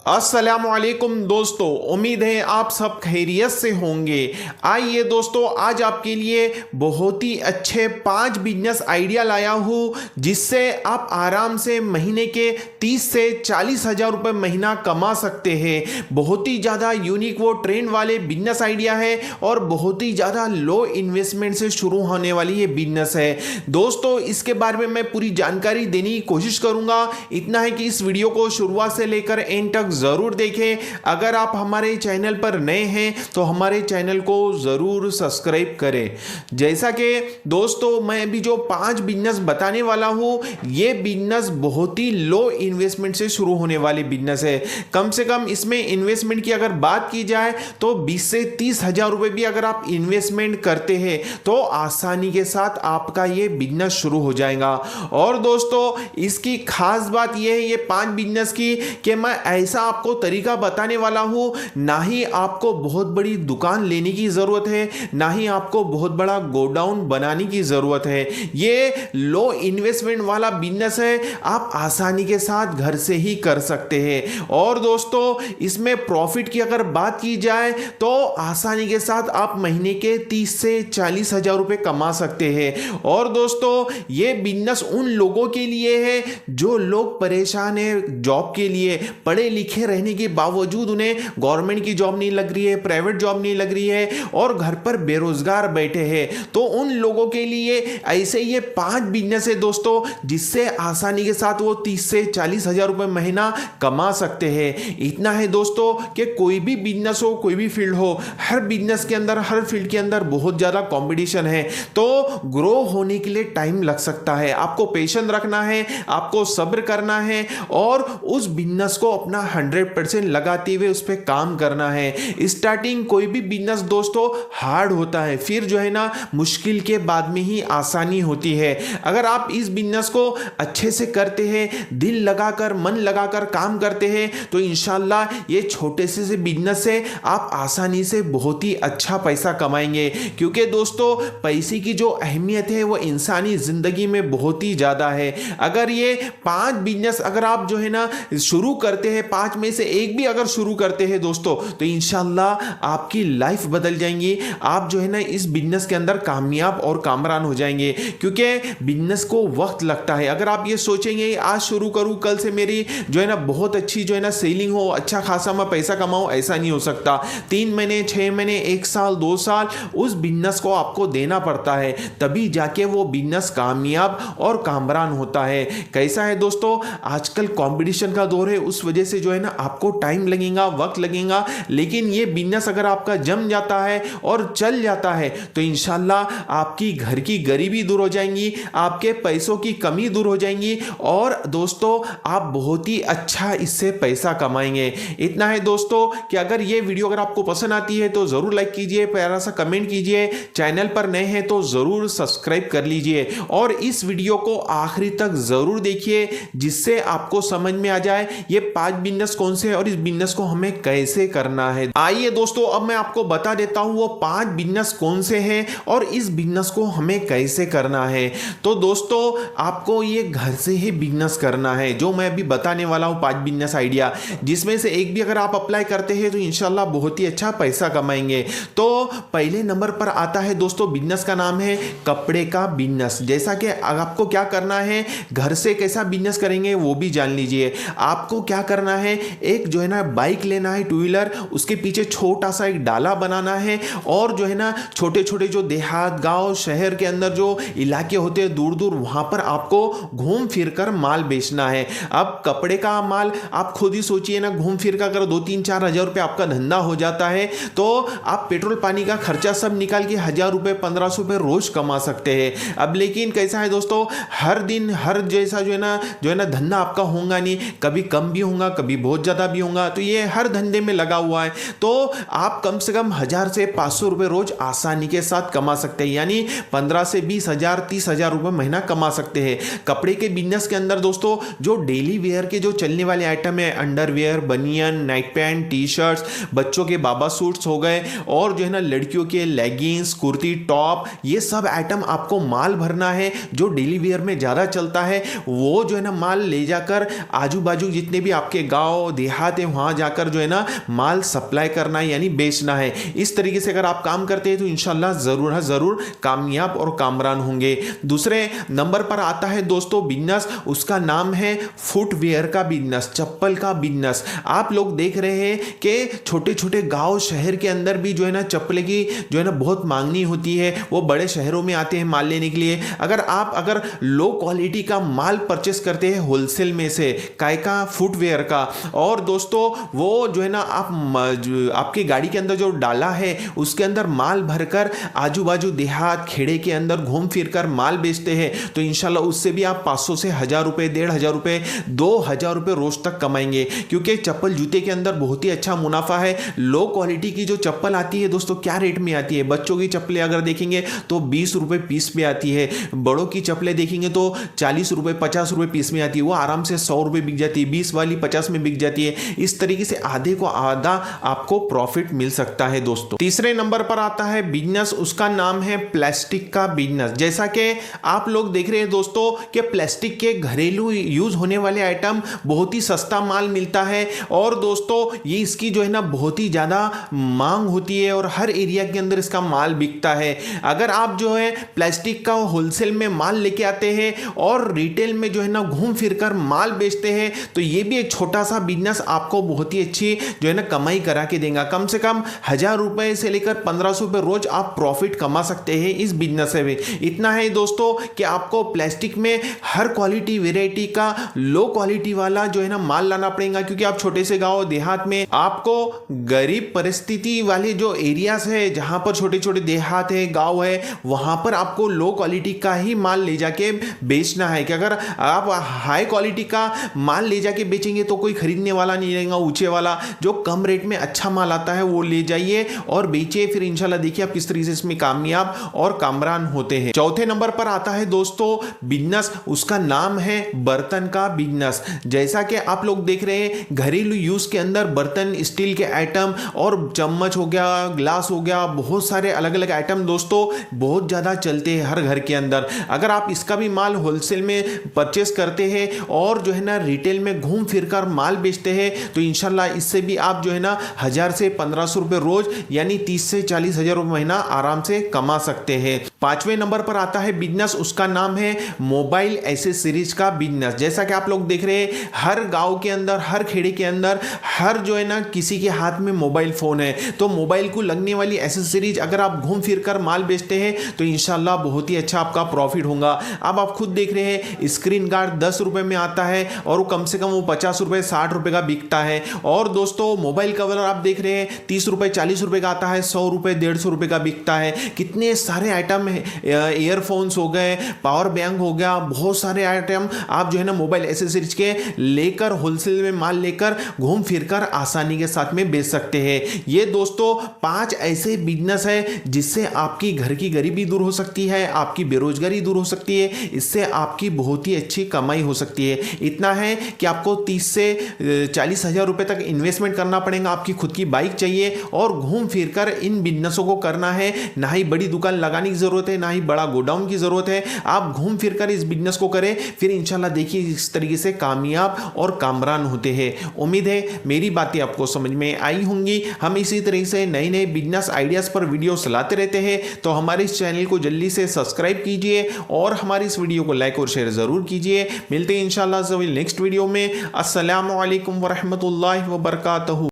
अस्सलामुअलैकुम दोस्तों, उम्मीद है आप सब खैरियत से होंगे। आइए दोस्तों, आज आपके लिए बहुत ही अच्छे 5 बिजनेस आइडिया लाया हूँ जिससे आप आराम से महीने के 30 से 40 हज़ार रुपये महीना कमा सकते हैं। बहुत ही ज़्यादा यूनिक वो ट्रेंड वाले बिजनेस आइडिया है और बहुत ही ज़्यादा लो इन्वेस्टमेंट से शुरू होने वाली ये बिजनेस है। दोस्तों, इसके बारे में मैं पूरी जानकारी देने की कोशिश करूँगा। इतना है कि इस वीडियो को शुरुआत से लेकर एंड तक जरूर देखें। अगर आप हमारे चैनल पर नए हैं तो हमारे चैनल को जरूर सब्सक्राइब करें। जैसा कि दोस्तों, मैं अभी जो 5 बिजनेस बताने वाला हूं, ये बिजनेस बहुत ही लो इन्वेस्टमेंट से शुरू होने वाली बिजनेस है। कम से कम इसमें इन्वेस्टमेंट की अगर बात की जाए तो 20 से 30 हज़ार रुपए भी अगर आप इन्वेस्टमेंट करते हैं तो आसानी के साथ आपका ये बिजनेस शुरू हो जाएगा। और दोस्तों, इसकी खास बात यह है ये 5 बिजनेस की कि मैं ऐसा आपको तरीका बताने वाला हूं, ना ही आपको बहुत बड़ी दुकान लेने की जरूरत है, ना ही आपको बहुत बड़ा गोडाउन बनाने की जरूरत है। ये लो इन्वेस्टमेंट वाला बिजनेस है, आप आसानी के साथ घर से ही कर सकते हैं। और दोस्तों, इसमें प्रॉफिट की अगर बात की जाए तो आसानी के साथ आप महीने के 30 से 40 हज़ार रुपए कमा सकते हैं। और दोस्तों, ये बिजनेस उन लोगों के लिए है जो लोग परेशान है जॉब के लिए, पढ़े लिखे रहने के बावजूद उन्हें गवर्नमेंट की जॉब नहीं लग रही है, प्राइवेट जॉब नहीं लग रही है और घर पर बेरोजगार बैठे हैं। तो उन लोगों के लिए ऐसे ये 5 बिजनेस है दोस्तों, जिससे आसानी के साथ वो 30 से 40 हज़ार रुपए महीना कमा सकते हैं। इतना है दोस्तों कि कोई भी बिजनेस हो, कोई भी फील्ड हो, हर बिजनेस के अंदर, हर फील्ड के अंदर बहुत ज्यादा कंपटीशन है। तो ग्रो होने के लिए टाइम लग सकता है, आपको पेशेंस रखना है, आपको सब्र करना है और उस बिजनेस को अपना 100% लगाते हुए उस पर काम करना है। स्टार्टिंग कोई भी बिजनेस दोस्तों हार्ड होता है, फिर जो है ना मुश्किल के बाद में ही आसानी होती है। अगर आप इस बिजनेस को अच्छे से करते हैं, दिल लगाकर, मन लगाकर काम करते हैं तो इंशाल्लाह ये छोटे से बिजनेस से आप आसानी से बहुत ही अच्छा पैसा कमाएंगे। क्योंकि दोस्तों, पैसे की जो अहमियत है वो इंसानी जिंदगी में बहुत ही ज्यादा है। अगर ये 5 बिजनेस अगर आप जो है ना शुरू करते हैं, 5 में से एक भी अगर शुरू करते हैं दोस्तों, तो इंशाल्लाह आपकी लाइफ बदल जाएंगी। आप जो है ना इस बिजनेस के अंदर कामयाब और कामरान हो जाएंगे। क्योंकि बिजनेस को वक्त लगता है। अगर आप ये सोचेंगे आज शुरू करूं, कल से मेरी जो है ना बहुत अच्छी जो है ना सेलिंग हो, अच्छा खासा मैं पैसा कमाऊं, ऐसा नहीं हो सकता। 3 महीने, 6 महीने, 1 साल, 2 साल उस बिजनेस को आपको देना पड़ता है, तभी जाके वो बिजनेस कामयाब और कामरान होता है। कैसा है दोस्तों, आजकल कंपटीशन का दौर है, उस वजह से जो है ना आपको टाइम लगेगा, वक्त लगेगा, लेकिन ये बिजनेस अगर आपका जम जाता है और चल जाता है तो इंशाल्लाह आपकी घर की गरीबी दूर हो जाएंगी, आपके पैसों की कमी दूर हो जाएंगी और दोस्तों आप बहुत ही अच्छा इससे पैसा कमाएंगे। इतना है दोस्तों कि अगर ये वीडियो अगर आपको पसंद आती है तो जरूर लाइक कीजिए, प्यारा सा कमेंट कीजिए, चैनल पर नए हैं तो जरूर सब्सक्राइब कर लीजिए और इस वीडियो को आखिरी तक जरूर देखिए जिससे आपको समझ में आ जाए ये 5 बिजनेस कौन से हैं और इस बिजनेस को हमें कैसे करना है। आइए दोस्तों, अब मैं आपको बता देता हूं वो 5 बिजनेस कौन से हैं और इस बिजनेस को हमें कैसे करना है। तो दोस्तों, आपको ये घर से ही बिजनेस करना है, जो मैं अभी बताने वाला हूं 5 बिजनेस आइडिया, जिसमें से एक भी अगर आप अप्लाई करते हैं तो इंशाल्लाह बहुत ही अच्छा पैसा कमाएंगे। तो पहले नंबर पर आता है दोस्तों, बिजनेस का नाम है कपड़े का बिजनेस। जैसा कि आपको क्या करना है, घर से कैसा बिजनेस करेंगे वो भी जान लीजिए। आपको क्या करना है, एक जो है ना बाइक लेना है, 2 व्हीलर, उसके पीछे छोटा सा एक डाला बनाना है और जो है ना छोटे छोटे जो देहात, गांव, शहर के अंदर जो इलाके होते हैं दूर दूर, वहां पर आपको घूम फिर कर माल बेचना है। अब कपड़े का माल आप खुद ही सोचिए ना, घूम फिर कर अगर 2-3-4 हज़ार रुपये आपका धंधा हो जाता है तो आप पेट्रोल पानी का खर्चा सब निकाल के 1000 रुपये, 1500 रुपये रोज कमा सकते हैं। अब लेकिन कैसा है दोस्तों, हर दिन हर जैसा जो है ना धंधा आपका होगा नहीं, कभी कम भी होगा, कभी बहुत ज्यादा भी होगा। तो ये हर धंधे में लगा हुआ है। तो आप कम से कम 1000 से 500 रुपए रोज आसानी के साथ कमा सकते हैं, यानी 15 से 20 हज़ार, 30 हज़ार रुपए महीना कमा सकते हैं। कपड़े के बिजनेस के अंदर दोस्तों जो डेली वेयर के जो चलने वाले आइटम है, अंडरवेयर, बनियन, नाइट पैंट, टी शर्ट्स, बच्चों के बाबा सूट्स हो गए और जो है ना लड़कियों के लेगिंग्स, कुर्ती, टॉप, ये सब आइटम आपको माल भरना है जो डेली वेयर में ज्यादा चलता है। वो जो है ना माल ले जाकर आजू बाजू जितने भी आपके गांव, गांव देहात है वहां जाकर जो है ना माल सप्लाई करना है यानी बेचना है। इस तरीके से अगर आप काम करते हैं तो इंशाल्लाह जरूर कामयाब और कामरान होंगे। दूसरे नंबर पर आता है दोस्तों बिजनेस, उसका नाम है फुटवेयर का बिजनेस, चप्पल का बिजनेस। आप लोग देख रहे हैं कि छोटे छोटे गांव शहर के अंदर भी जो है ना चप्पल की जो है ना बहुत मांगनी होती है, वो बड़े शहरों में आते हैं माल लेने के लिए। अगर लो क्वालिटी का माल परचेस करते हैं होलसेल में से काय का फुटवेयर का, और दोस्तों वो जो है ना आपकी गाड़ी के अंदर जो डाला है उसके अंदर माल भरकर आजू बाजू देहात खेड़े के अंदर घूम फिर कर माल बेचते हैं तो इंशाल्लाह उससे भी आप 500 से 1000 रुपए, 1500 रुपए, 2000 रुपए रोज तक कमाएंगे। क्योंकि चप्पल जूते के अंदर बहुत ही अच्छा मुनाफा है। लो क्वालिटी की जो चप्पल आती है दोस्तों क्या रेट में आती है, बच्चों की चप्पलें अगर देखेंगे तो 20 रुपए पीस पे आती है, बड़ों की चप्पलें देखेंगे तो 40 रुपए 50 रुपए पीस में आती है, वो आराम से 100 रुपए बिक जाती है, 20 वाली 50 में बिक जाती है। इस तरीके से आधे को आधा आपको प्रॉफिट मिल सकता है दोस्तों। तीसरे नंबर पर आता है बिजनेस, उसका नाम है प्लास्टिक का बिजनेस। जैसा कि आप लोग देख रहे हैं दोस्तों कि प्लास्टिक के घरेलू यूज होने वाले आइटम बहुत ही सस्ता माल मिलता है और दोस्तों ये इसकी जो है ना बहुत ही ज्यादा मांग होती है और हर एरिया के अंदर इसका माल बिकता है। अगर आप जो है प्लास्टिक का होलसेल में माल लेके आते हैं और रिटेल में जो है ना घूम फिर कर माल बेचते हैं तो ये भी एक छोटा सा बिजनेस आपको बहुत ही अच्छी जो है ना कमाई करा के देगा। कम से कम 1000 रुपए से लेकर 1500 रुपए रोज आप प्रॉफिट कमा सकते हैं इस बिजनेस से भी। इतना है दोस्तों कि आपको प्लास्टिक में हर क्वालिटी वेराइटी का लो क्वालिटी वाला जो है ना माल लाना पड़ेगा, क्योंकि आप छोटे से गांव देहात में आपको गरीब परिस्थिति वाले जो एरियाज है जहां पर छोटे छोटे देहात है गांव है वहां पर आपको लो क्वालिटी का ही माल ले जाके बेचना है। कि अगर आप हाई क्वालिटी का माल ले जाके बेचेंगे तो कोई खरीदने वाला नहीं रहेगा, ऊंचे वाला जो कम रेट में अच्छा माल आता है वो ले जाइए और बेचिए, फिर इंशाल्लाह देखिए आप किस तरीके से इसमें कामयाब और कामरान होते हैं। चौथे नंबर पर आता है दोस्तों बिजनेस, उसका नाम है बर्तन का बिजनेस। जैसा कि आप लोग देख रहे हैं घरेलू यूज के अंदर बर्तन स्टील के आइटम और चम्मच हो गया, ग्लास हो गया, बहुत सारे अलग अलग आइटम दोस्तों बहुत ज्यादा चलते हैं हर घर के अंदर। अगर आप इसका भी माल होलसेल में परचेस करते हैं और जो है ना रिटेल में घूम फिर कर माल बेचते हैं तो इंशाल्लाह इससे भी आप जो है ना 1000 से 1500 रुपए रोज यानी 30 से 40 हजार रुपए महीना आराम से कमा सकते हैं। पांचवें नंबर पर आता है बिजनेस, उसका नाम है मोबाइल एसेसरीज का बिजनेस। जैसा कि आप लोग देख रहे हैं हर गांव के अंदर, हर खेड़े के अंदर, हर जो है ना किसी के हाथ में मोबाइल फोन है, तो मोबाइल को लगने वाली एसेसरीज अगर आप घूम फिर कर माल बेचते हैं तो इंशाल्लाह बहुत ही अच्छा आपका प्रॉफिट होगा। अब आप खुद देख रहे हैं स्क्रीन गार्ड 10 रुपए में आता है और वो कम से कम वो 50 रुपए 60 रुपए का बिकता है। और दोस्तों मोबाइल कवर आप देख रहे हैं 30 रुपए 40 रुपए का आता है, 100 रुपए 150 रुपए का बिकता है। कितने सारे आइटम है, ईयरफोन्स हो गए, पावर बैंक हो गया, बहुत सारे आइटम आप जो है ना मोबाइल एसेसरीज के लेकर होलसेल में माल लेकर घूम फिर कर आसानी के साथ में बेच सकते हैं। ये दोस्तों 5 ऐसे बिजनेस है जिससे आपकी घर की गरीबी दूर हो सकती है, आपकी बेरोजगारी दूर हो सकती है, इससे आपकी बहुत ही अच्छी कमाई हो सकती है। इतना है कि आपको 30 से 40 हजार रुपए तक इन्वेस्टमेंट करना पड़ेगा, आपकी खुद की बाइक चाहिए और घूम फिर कर इन बिजनेसों को करना है। ना ही बड़ी दुकान लगाने की जरूरत है, ना ही बड़ा गोडाउन की जरूरत है, आप घूम फिर कर इस बिजनेस को करें, फिर इंशाल्लाह देखिए इस तरीके से कामयाब और कामरान होते हैं। उम्मीद है मेरी बातें आपको समझ में आई होंगी। हम इसी तरीके से नए नए बिजनेस आइडियाज पर वीडियो चलाते रहते हैं, तो हमारे इस चैनल को जल्दी से सब्सक्राइब कीजिए और हमारी इस वीडियो को लाइक और शेयर जरूर कीजिए। मिलते हैं इंशाल्लाह नेक्स्ट वीडियो में। अस्सलामु अलैकुम वरहमतुल्लाहि वबरकातुहू।